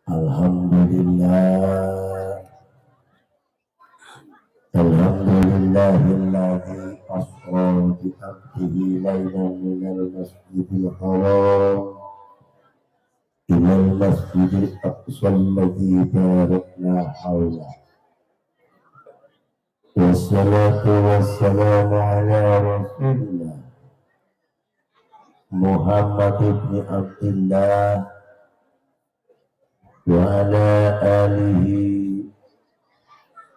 Alhamdulillah, alhamdulillahilladzi asra bi 'abdihi lailan minal masjidil haram ilal masjidil aqsa alladzi barakna hawlah. Wassalatu wassalamu ala rasulillah Muhammad ibn Abdillah wa ala alihi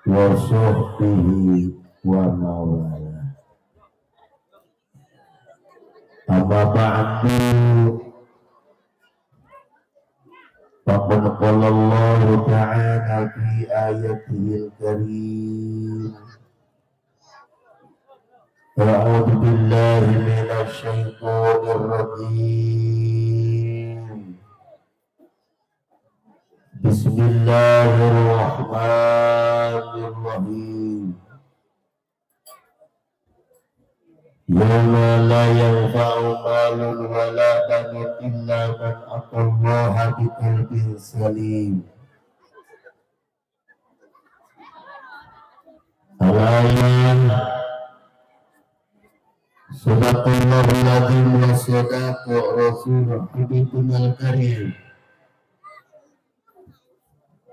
wa sahbihi wa mawala. Amma ba'du, faqad qala Allah ta'ala fi ayatihil karim, a'udzu billahi minasy syaithanir rajim. Bismillahirrahmanirrahim. Yawma la yanfa'u malun wa la banun illa man atallaha biqalbin salim. Al-ayat. Sadaqallahul azim wa sadaqa rasulul habibul karim.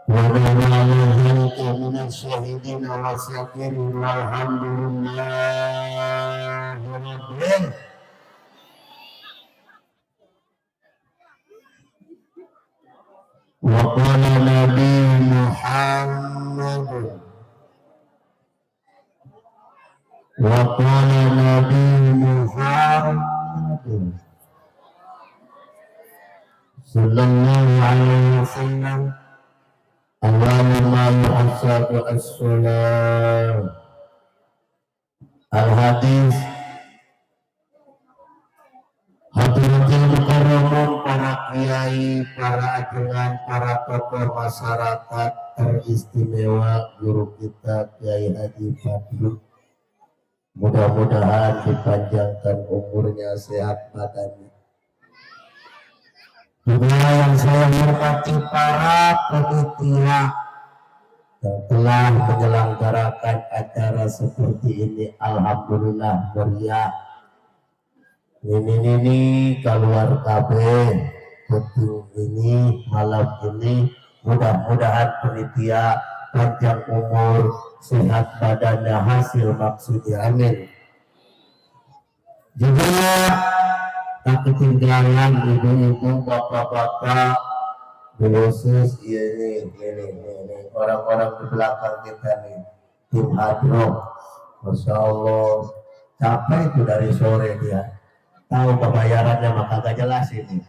Wa na'lamu minas syahidin wa syakirin walhamdulillahi rabbil. Wa qala Nabi Muhammad wa qala Nabi Muhammad sallallahu alaihi wasallam, Allahumma yu'assadu as-salam. Al-hadis. Hadirin mukarramun, para kiai, para ajudan, para tokoh masyarakat teristimewa, guru kita Kiai Haji Fadlu, mudah-mudahan dipanjangkan umurnya, sehat badannya. Juga yang saya hormati para panitia yang telah menyelenggarakan acara seperti ini. Alhamdulillah meriah. Ini keluar kabeh penting ini malam ini. Mudah-mudahan panitia panjang umur, sehat badannya, hasil maksudnya, amin. Juga tak ketinggalan ibu-ibu, bapak-bapak, khusus ini orang-orang di belakang kita nih, tim hadroh, masya Allah, capek itu dari sore dia, tahu pembayarannya maka gak jelas ini.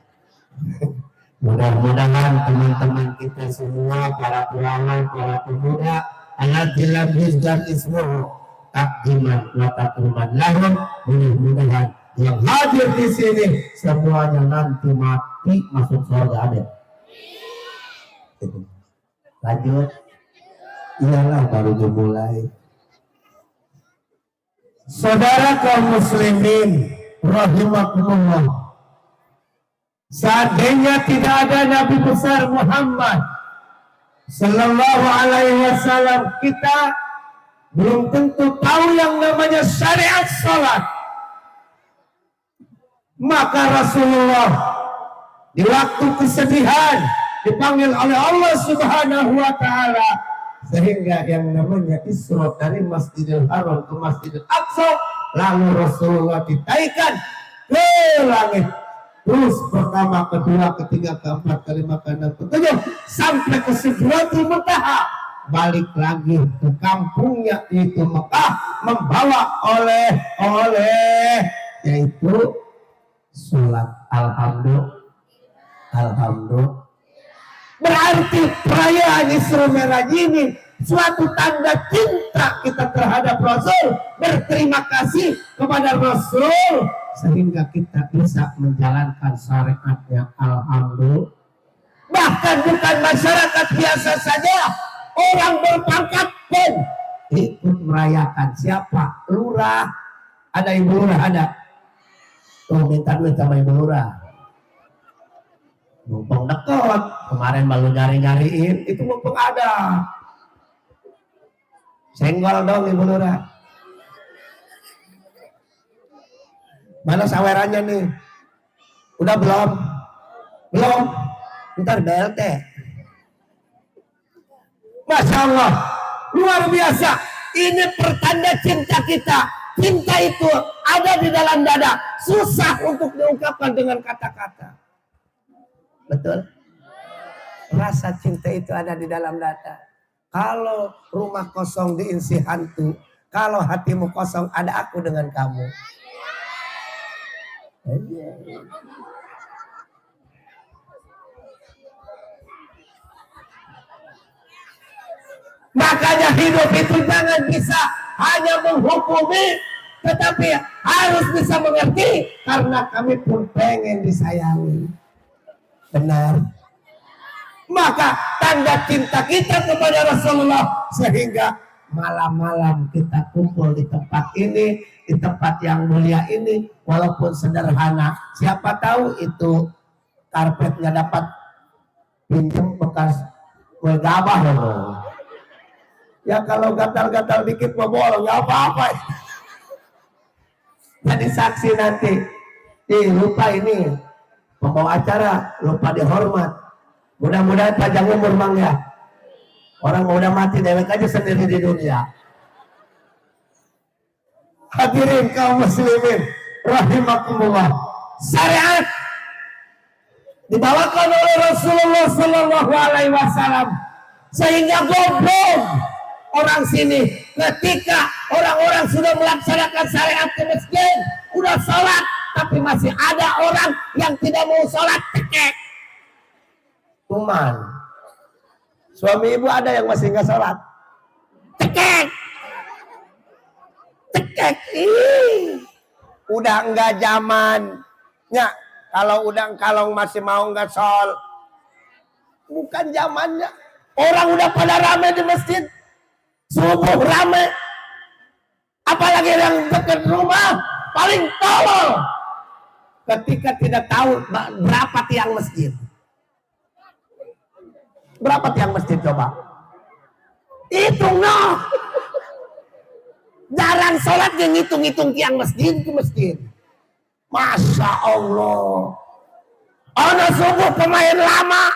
Mudah-mudahan teman-teman kita semua, para perawan, para pemuda, alhamdulillah dan ismuhu takjiman wa takruman lahum, mudah-mudahan yang hadir di sini semuanya nanti mati masuk surga. Ada lanjut, iyalah baru dimulai. Saudara kaum muslimin rahimakumullah, seandainya tidak ada Nabi besar Muhammad sallallahu alaihi wasallam, kita belum tentu tahu yang namanya syariat salat. Maka Rasulullah di waktu kesedihan dipanggil oleh Allah Subhanahu wa ta'ala, sehingga yang namanya Isra dari Masjidil Haram ke Masjidil Aqsa, lalu Rasulullah ditaikan ke langit. Terus pertama, kedua, ketiga, keempat, kelima, keenam, ketujuh, sampai ke Sidratul Muntaha, balik lagi ke kampungnya itu Mekah, membawa oleh yaitu sholat. Alhamdulillah. Berarti perayaan Isra Mi'raj ini suatu tanda cinta kita terhadap Rasul, berterima kasih kepada Rasul, sehingga kita bisa menjalankan syariatnya. Alhamdulillah. Bahkan bukan masyarakat biasa saja, orang berpangkat pun ikut merayakan. Siapa? Lurah. Ada ibu lurah, ada. Oh, minta duit sama ibu lurah. Mumpung deket, kemarin malu nyari-nyariin, itu mumpung ada. Senggol dong Ibu Lurah. Mana sawerannya nih? Udah belum? Belum? Ntar BLT. Masya Allah, luar biasa. Ini pertanda cinta kita. Cinta itu ada di dalam dada. Susah untuk diungkapkan dengan kata-kata. Betul? Rasa cinta itu ada di dalam dada. Kalau rumah kosong diisi hantu, kalau hatimu kosong ada aku dengan kamu. Makanya hidup itu jangan bisa hanya menghukumi, tetapi harus bisa mengerti, karena kami pun pengen disayangi. Benar. Maka tanda cinta kita kepada Rasulullah, sehingga malam-malam kita kumpul di tempat ini, di tempat yang mulia ini, walaupun sederhana. Siapa tahu itu karpetnya dapat pinjam bekas kue gabah loh. Ya kalau gatal-gatal dikit mau bolong, nggak apa-apa. Jadi saksi nanti, lupa ini pembawa acara, lupa dihormat. Mudah-mudahan panjang umur Mang ya. Orang udah mati dewek aja sendiri di dunia. Hadirin kaum muslimin rahimakumullah. Syariat dibawakan oleh Rasulullah Sallallahu Alaihi Wasallam, sehingga goblok orang sini ketika orang-orang sudah melaksanakan syariat di masjid, udah sholat, tapi masih ada orang yang tidak mau sholat, cekek. Cuman suami ibu ada yang masih nggak sholat, cekek, cekek. Udah enggak zamannya. Kalau masih mau nggak sholat, bukan zamannya. Orang udah pada rame di masjid, subuh rame, apalagi yang dekat rumah paling tolol ketika tidak tahu berapa tiang masjid. Berapa tiang masjid coba? Hitung no. Jarang sholat yang ngitung-ngitung tiang masjid ke masjid. Masya Allah. Ono subuh pemain lama.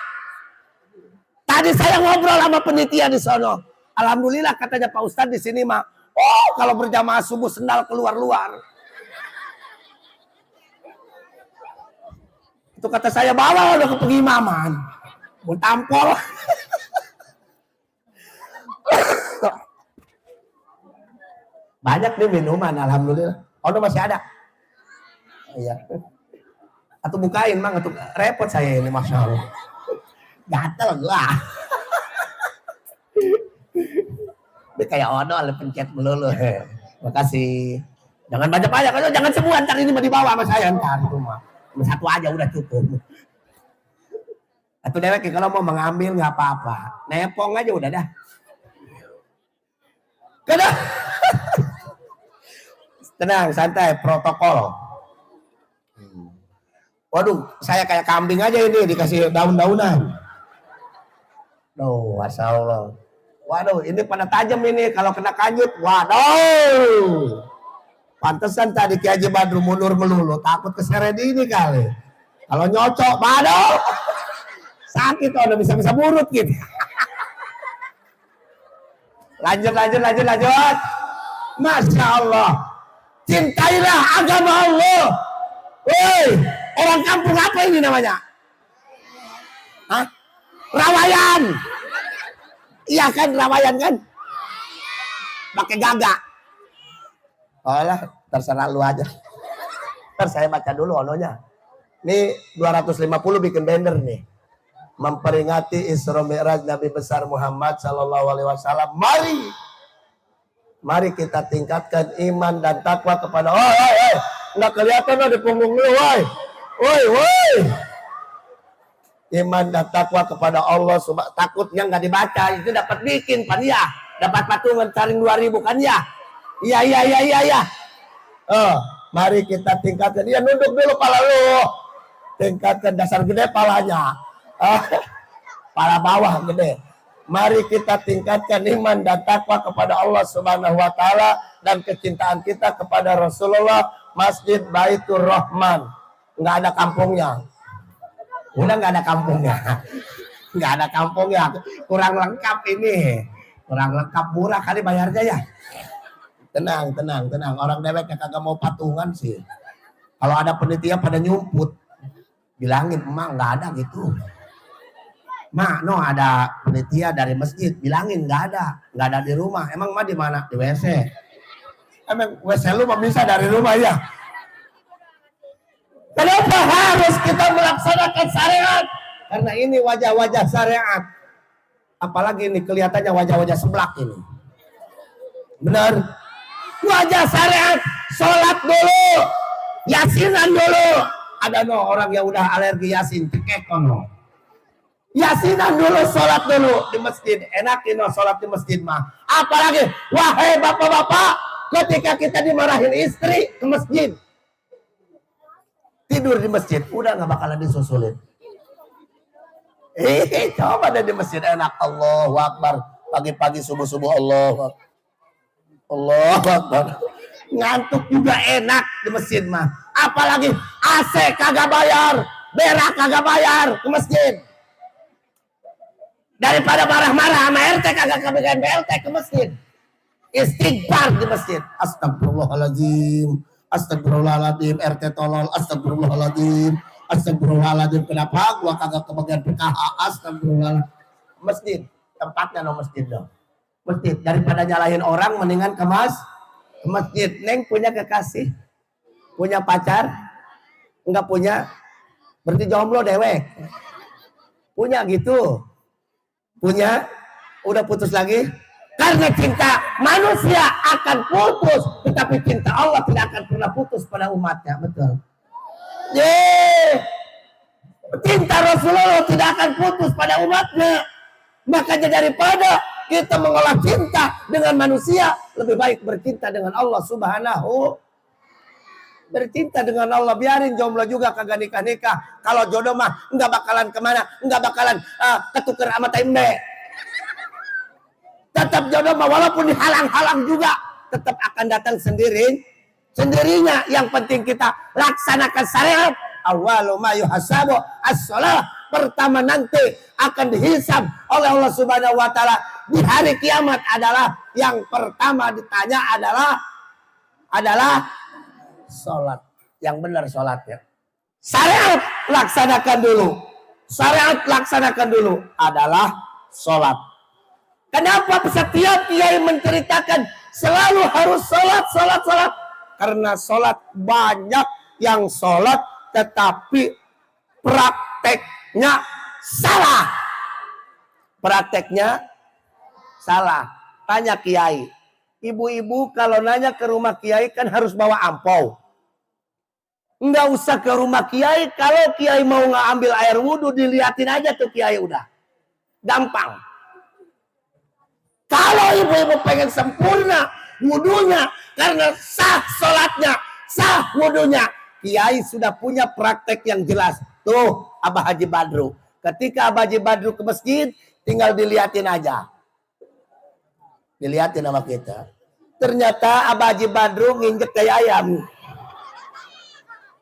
Tadi saya ngobrol sama penitia di sono. Alhamdulillah katanya Pak Ustadz di sini mah, oh kalau berjamaah subuh sendal keluar-luar. Itu kata saya, bawa udah ke pengimaman. Mau tampol. Banyak nih minuman, alhamdulillah. Oh, masih ada. Iya. Atau bukain Mang, atau repot saya ini, Masya Allah. Gatel lah. Ini kayak Ono, ada pencet melulu. Makasih. Jangan banyak-banyak, jangan semua, ntar ini mau dibawa sama saya ntar. Satu aja udah cukup. Atau dewek kalau mau mengambil nggak apa-apa, nepong aja udah dah. Kenapa? Tenang, santai, protokol. Waduh, saya kayak kambing aja ini dikasih daun-daunan. Duh, Masya Allah. Waduh, ini pada tajam ini kalau kena kanyut. Waduh. Pantesan tadi Ki Haji Badru mundur melulu, takut keseret ini kali. Kalau nyocok, waduh. Sakit udah bisa burut gitu. Lanjut. Masya Allah. Cintailah agama Allah. Woi, orang kampung apa ini namanya? Hah? Rawayan. Iya kan, Rawayan kan? Pakai gagak. Oh lah, terserah lu aja. Ntar saya baca dulu ononya. Ini 250 bikin banner nih. Memperingati Isra Mi'raj Nabi besar Muhammad Sallallahu Alaihi Wasallam. Mari kita tingkatkan iman dan takwa kepada. Nggak kelihatan loh di punggung lu, woi. Iman dan takwa kepada Allah. Takutnya nggak dibaca, itu dapat bikin paniah, dapat patungan taring 2000 kan ya? Iya. Mari kita tingkatkan. Ya nunduk dulu kepala lu. tingkatkan dasar gede palanya. Pala bawah gede. Mari kita tingkatkan iman dan takwa kepada Allah Subhanahu wa taala dan kecintaan kita kepada Rasulullah. Masjid Baitur Rahman. Nggak ada kampungnya. Udah nggak ada kampungnya. Nggak ada kampungnya. Kurang lengkap ini. Kurang lengkap, murah kali bayarnya ya. Tenang. Orang dewek yang kagak mau patungan sih. Kalau ada penitia pada nyumput. Bilangin, emang nggak ada gitu. Mak, no ada penitia dari masjid. Bilangin nggak ada di rumah. Emang mah di mana? Di WC. Emang WC lu mah bisa dari rumah ya. Kenapa harus kita melaksanakan syariat? Karena ini wajah-wajah syariat. Apalagi ini kelihatannya wajah-wajah seblak ini. Benar? Wajah syariat. Sholat dulu. Yasinan dulu. Ada no orang yang udah alergi yasin. Tekekon no. Yasinan dulu, sholat dulu di masjid. Enakin no sholat di masjid mah. Apalagi, wahai bapak-bapak, ketika kita dimarahin istri ke masjid. Tidur di masjid, udah gak bakalan disusulin. Coba deh di masjid enak. Allahu Akbar. Pagi-pagi subuh-subuh Allah Akbar. Ngantuk juga enak di masjid mah. Apalagi AC kagak bayar, berak kagak bayar ke masjid. Daripada marah-marah sama RT kagak kebagian BLT ke masjid. Istighfar di masjid. Astagfirullahaladzim. Astagfirullahaladzim. RT tolol. Astagfirullahaladzim. Kenapa gua kagak kebagian PKH? Astagfirullahaladzim. Masjid. Tempatnya no masjid dong. Masjid. Daripada nyalahin orang mendingan ke masjid. Neng punya kekasih? Punya pacar? Enggak punya? Berarti jomblo dewek. Punya gitu? Punya? Udah putus lagi? Karena cinta manusia akan putus, tetapi cinta Allah tidak akan pernah putus pada umatnya. Betul. Cinta Rasulullah tidak akan putus pada umatnya. Makanya daripada kita mengolah cinta dengan manusia, lebih baik bercinta dengan Allah Subhanahu. Bercinta dengan Allah, biarin jomblo juga kagak nikah-nikah. Kalau jodoh mah enggak bakalan kemana, enggak bakalan ketuker sama tembe. Tetap jodoh mah walaupun dihalang-halang juga tetap akan datang sendirinya. Yang penting kita laksanakan syariat. Awwalu ma yuhasabu as-shalah. Pertama nanti akan dihisab oleh Allah Subhanahu wa taala di hari kiamat adalah yang pertama ditanya adalah salat. Yang benar salatnya. Syariat laksanakan dulu adalah salat. Kenapa setiap kiai menceritakan selalu harus sholat? Karena sholat banyak yang sholat tetapi prakteknya salah. Tanya kiai. Ibu-ibu kalau nanya ke rumah kiai kan harus bawa ampau. Enggak usah ke rumah kiai. Kalau kiai mau ngambil air wudhu diliatin aja tuh kiai udah. Gampang. Kalau ibu-ibu pengen sempurna wudhunya karena sah sholatnya, sah wudhunya, kiai sudah punya praktek yang jelas. Tuh Abah Haji Badru. Ketika Abah Haji Badru ke masjid, tinggal diliatin aja. Diliatin sama kita. Ternyata Abah Haji Badru nginjek kayak ayam.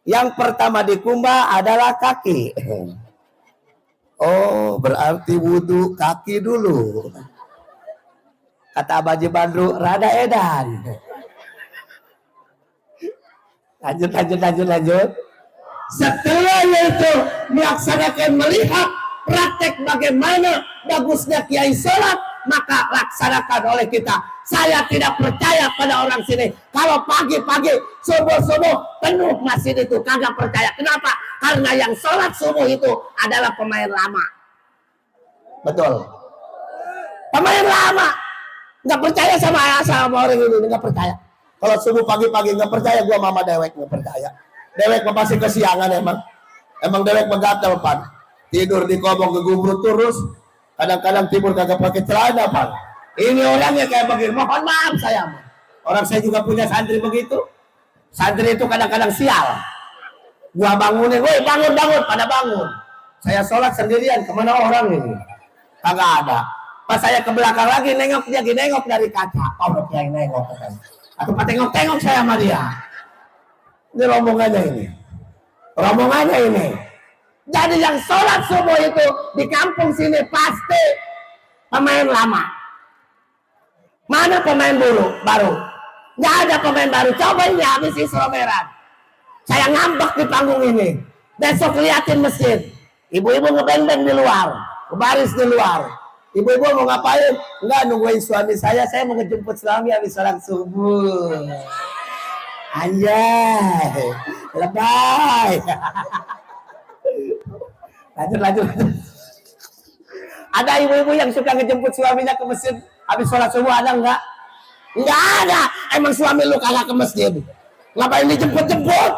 Yang pertama dikumbah adalah kaki. Oh, berarti wudhu kaki dulu. Kata Abah Haji Badru, rada edan. Lanjut. Setelah itu melaksanakan melihat praktek bagaimana bagusnya kiai sholat, maka laksanakan oleh kita. Saya tidak percaya pada orang sini. Kalau pagi-pagi, subuh-subuh, penuh masjid itu. Kagak percaya. Kenapa? Karena yang sholat subuh itu adalah pemain lama. Betul. Pemain lama. Nggak percaya sama orang ini, nggak percaya. Kalau subuh pagi-pagi nggak percaya, gua mama dewek nggak percaya. Dewek pasti kesiangan emang dewek menggatal pan. Tidur di kobong gegubrut terus. Kadang-kadang tidur kagak pakai celana pan. Ini orangnya kayak begini. Mohon maaf saya. Orang saya juga punya santri begitu. Santri itu kadang-kadang sial. Gua bangunin, woi bangun, pada bangun. Saya sholat sendirian, kemana orang ini? Kagak ada. Pas saya ke belakang lagi, nengok dari kaca. Oh, yang nengok. Aku tengok saya sama dia. Ini rombongannya ini. Jadi yang sholat subuh itu di kampung sini pasti pemain lama. Mana pemain baru? Nggak ada pemain baru. Coba ini habis Isromeran. Saya ngambek di panggung ini. Besok liatin masjid. Ibu-ibu ngebeng-beng di luar. Baris di luar. Ibu-ibu mau ngapain? Enggak, nungguin suami saya mau ngejemput suami habis sholat subuh. Anjay. Lebay. Lanjut. Ada ibu-ibu yang suka ngejemput suaminya ke masjid habis sholat subuh, ada enggak? Enggak ada. Emang suami lu kagak ke masjid? Ngapain dijemput-jemput?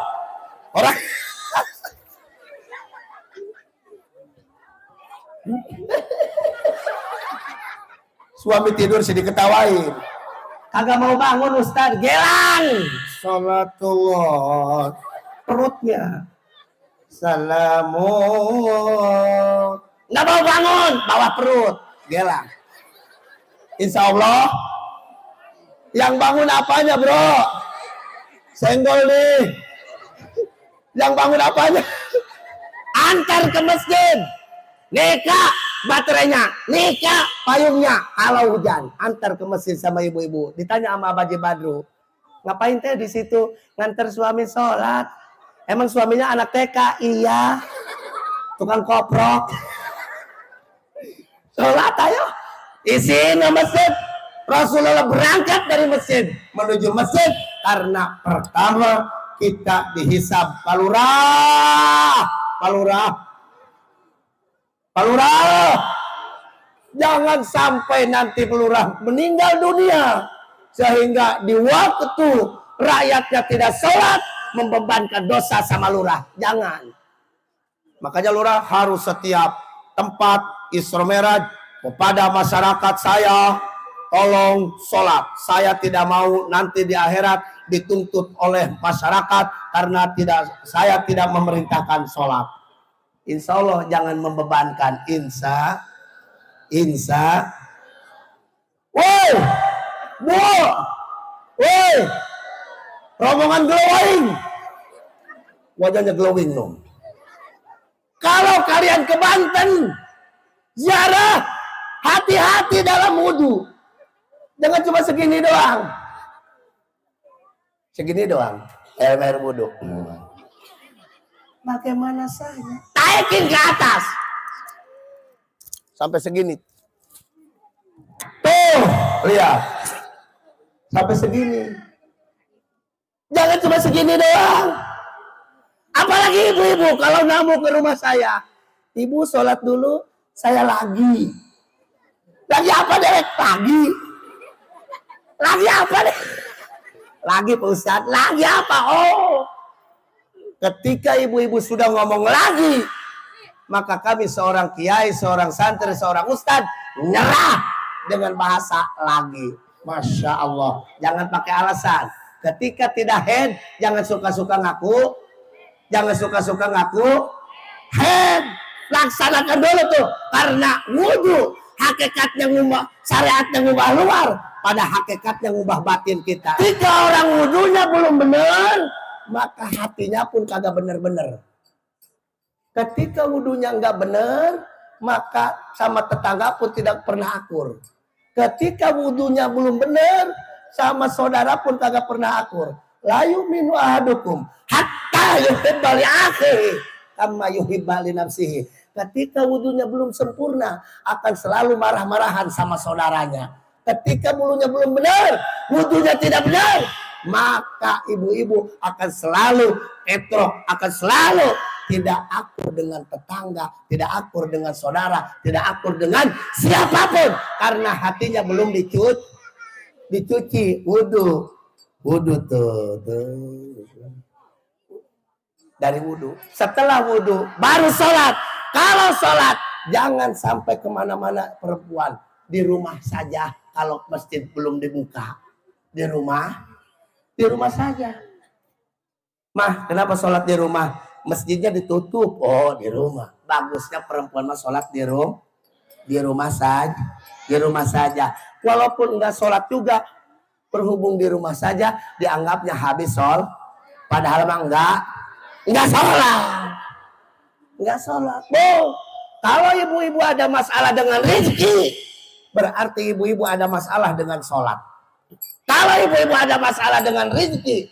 Orang suami tidur sih diketawain. Kagak mau bangun Ustaz, gelang. Salatullah. Perutnya. Salamun. Nggak mau bangun, bawa perut. Gelang. Insya Allah. Yang bangun apanya bro? Senggol nih. Yang bangun apanya? Antar ke masjid. Nikah baterainya, nikah payungnya. Kalau hujan, antar ke masjid sama ibu-ibu. Ditanya sama Abah Haji Badru, ngapain teh di situ? Ngantar suami sholat. Emang suaminya anak TK? Iya. Tukang koprok. Sholat ayo. Isinya masjid. Rasulullah berangkat dari masjid menuju masjid karena pertama kita dihisab palurah. Jangan sampai nanti pelurah meninggal dunia sehingga di waktu rakyatnya tidak sholat membebankan dosa sama lurah. Jangan. Makanya lurah harus setiap tempat Isra Mi'raj kepada masyarakat saya, tolong sholat. Saya tidak mau nanti di akhirat dituntut oleh masyarakat karena saya tidak memerintahkan sholat. Insya Allah jangan membebankan. Insya. Woi, bu, woi, rombongan glowing, wajahnya glowing dong. Kalau kalian ke Banten, ziarah, hati-hati dalam wudhu. Jangan cuma segini doang. Air wudhu. Bagaimana saja? Taikin ke atas. Sampai segini. Tuh, lihat. Sampai segini. Jangan cuma segini doang. Apalagi ibu-ibu kalau namu ke rumah saya. Ibu sholat dulu, saya lagi. Lagi apa deh? Lagi apa deh? Lagi Pak Ustadz. Lagi apa? Oh. Ketika ibu-ibu sudah ngomong lagi, maka kami seorang kiai, seorang santri, seorang ustadz nyerah dengan bahasa lagi. Masya Allah. Jangan pakai alasan. Ketika tidak head, jangan suka-suka ngaku. Head. Laksanakan dulu tuh. Karena wudhu hakikatnya ngubah, syariatnya ngubah luar, pada hakikatnya ngubah batin kita. Jika orang wudhunya belum benar, maka hatinya pun kagak bener-bener. Ketika wudhunya nggak bener, maka sama tetangga pun tidak pernah akur. Ketika wudhunya belum bener, sama saudara pun kagak pernah akur. La yu'minu ahadukum hatta yuhibba li akhihi kama yuhibba li nafsihi. Ketika wudhunya belum sempurna, akan selalu marah-marahan sama saudaranya. Ketika wudhunya belum benar, wudhunya tidak benar, maka ibu-ibu akan selalu akan selalu tidak akur dengan tetangga, tidak akur dengan saudara, tidak akur dengan siapapun karena hatinya belum dicuci wudhu tuh. Dari wudhu, setelah wudhu baru sholat. Kalau sholat jangan sampai kemana-mana perempuan, di rumah saja. Kalau masjid belum dibuka, di rumah saja. Mah, kenapa sholat di rumah? masjidnya ditutup. Oh, di rumah. Bagusnya perempuan mah sholat di rumah saja. Di rumah saja. Walaupun enggak sholat juga, berhubung di rumah saja, dianggapnya habis sholat. Padahal mah enggak sholat. Enggak sholat. Kalau ibu-ibu ada masalah dengan rezeki, berarti ibu-ibu ada masalah dengan sholat. Kalau ibu-ibu ada masalah dengan rezeki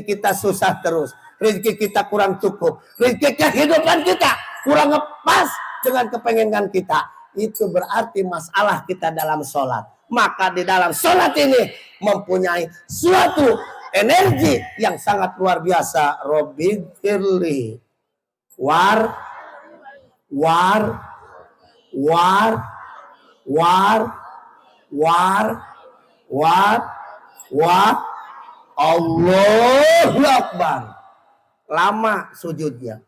kita susah terus, rezeki kita kurang cukup, rezeki kehidupan kita kurang pas dengan kepengenan kita, itu berarti masalah kita dalam sholat. Maka di dalam sholat ini mempunyai suatu energi yang sangat luar biasa. Robbi firli war Allahu Akbar. Lama sujudnya,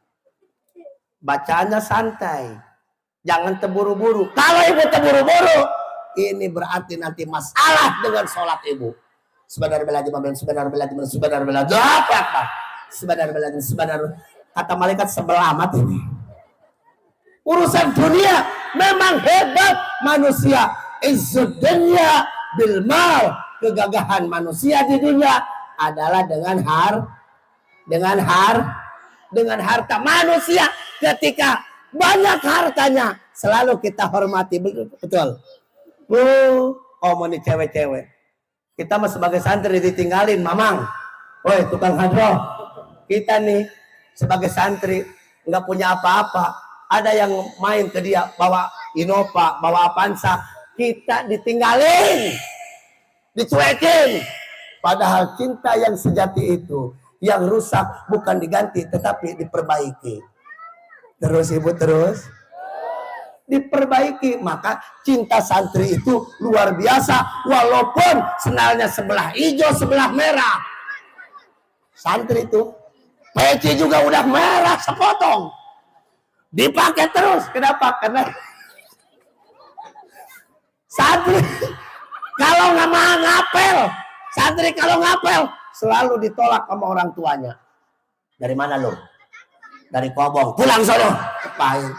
bacaannya santai, jangan terburu-buru. Kalau ibu terburu-buru, ini berarti nanti masalah dengan sholat ibu. Kata malaikat sebelah mati ini. Urusan dunia memang hebat manusia. Izzud dunya bil mal. Kegagahan manusia di dunia adalah dengan harta. Manusia ketika banyak hartanya selalu kita hormati, betul. Mau nih cewek-cewek, kita mah sebagai santri ditinggalin mamang. Woi tukang hadroh, kita nih sebagai santri nggak punya apa-apa, ada yang main ke dia bawa Innova, bawa Avanza, kita ditinggalin, dicuekin. Padahal cinta yang sejati itu, yang rusak bukan diganti tetapi diperbaiki. Terus ibu terus diperbaiki. Maka cinta santri itu luar biasa, walaupun senalnya sebelah hijau sebelah merah. Santri itu peci juga udah merah sepotong, dipakai terus. Kenapa? Karena santri kalau nggak mau ngapel, santri kalau ngapel selalu ditolak sama orang tuanya. Dari mana lo? Dari Kobong. Pulang sono. Ngapain?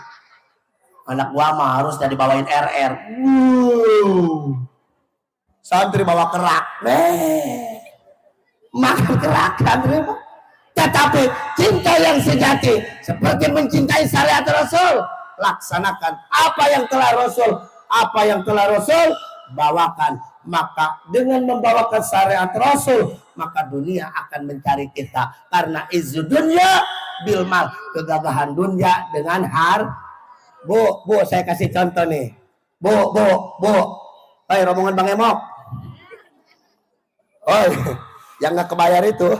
Anak gua mah harus dibawain RR. Santri bawa kerak. Makan kerak santri. Tetapi cinta yang sejati seperti mencintai syariat Rasul. Laksanakan apa yang telah Rasul bawakan. Maka dengan membawakan syariat Rasul, maka dunia akan mencari kita. Karena izzud dunya bil mal, kegagahan dunia dengan Bu, saya kasih contoh nih. Bu. Hai, rombongan Bang Emok. Oh, yang nggak kebayar itu,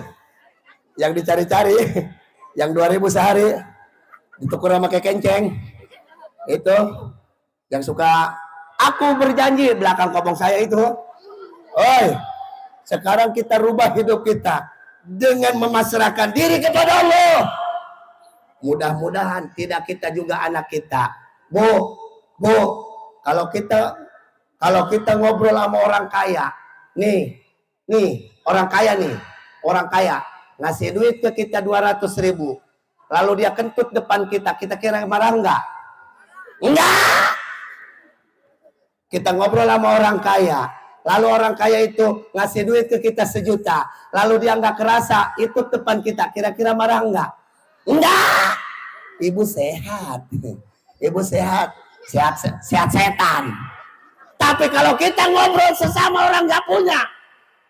yang dicari-cari, yang 2.000 sehari, ditukar sama kayak kenceng. Itu, yang suka aku berjanji belakang kobong saya itu. Oi, sekarang kita rubah hidup kita dengan memasrahkan diri kepada Allah. Mudah-mudahan tidak kita juga anak kita. Bu, kalau kita ngobrol sama orang kaya, nih orang kaya ngasih duit ke kita 200.000, lalu dia kentut depan kita kira marah enggak? Enggak. Kita ngobrol sama orang kaya, lalu orang kaya itu ngasih duit ke kita 1 juta, lalu dia nggak kerasa itu depan kita, kira-kira marah enggak? Enggak. Ibu sehat setan. Tapi kalau kita ngobrol sesama orang nggak punya,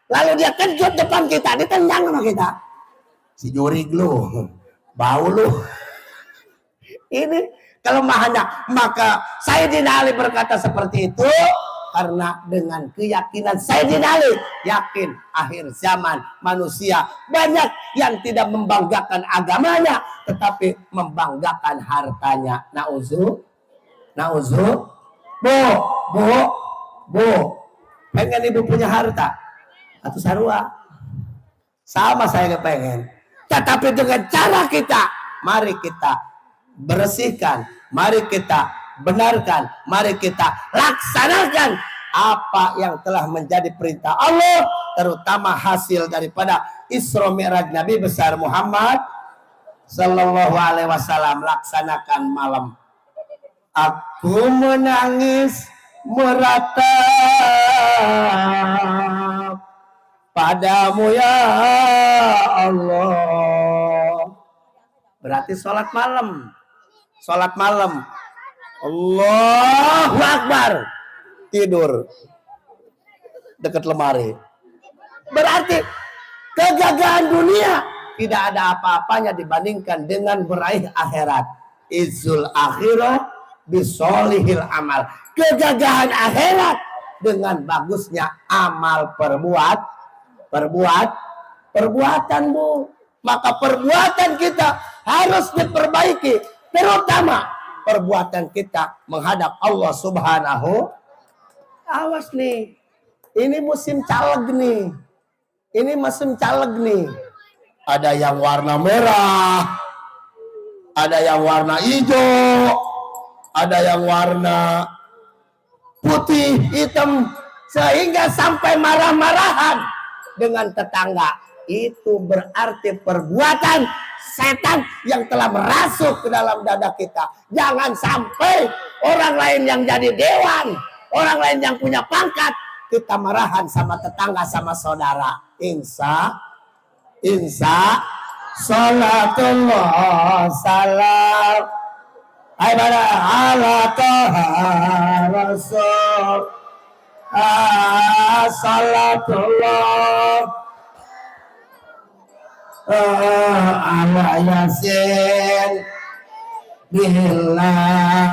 lalu dia kejut depan kita, ditendang sama kita, si jurig lu, bau lu. Ini kelemahannya. Maka Sayyidina Ali berkata seperti itu karena dengan keyakinan Sayyidina Ali yakin akhir zaman manusia banyak yang tidak membanggakan agamanya tetapi membanggakan hartanya. Bu, pengen ibu punya harta atau sarua? Sama saya kepengen. Tetapi dengan cara kita, mari kita bersihkan, mari kita benarkan, mari kita laksanakan apa yang telah menjadi perintah Allah, terutama hasil daripada Isra Mi'raj Nabi besar Muhammad Sallallahu alaihi wasallam, laksanakan malam. Aku menangis meratap padamu ya Allah. Berarti sholat malam. Sholat malam. Allahu Akbar. Tidur dekat lemari. Berarti kegagalan dunia tidak ada apa-apanya dibandingkan dengan meraih akhirat. Izul akhirah bisolihil amal. Kegagalan akhirat dengan bagusnya amal perbuatanmu. Maka perbuatan kita harus diperbaiki, terutama perbuatan kita menghadap Allah Subhanahu. Awas nih, ini musim caleg nih. Ini musim caleg nih. Ada yang warna merah, ada yang warna hijau, ada yang warna putih, hitam, sehingga sampai marah-marahan dengan tetangga. Itu berarti perbuatan setan yang telah merasuk ke dalam dada kita. Jangan sampai orang lain yang jadi dewan, orang lain yang punya pangkat, kita marahan sama tetangga, sama saudara. Insya salatullah salam ala taha rasul salatullah ala yasin billah.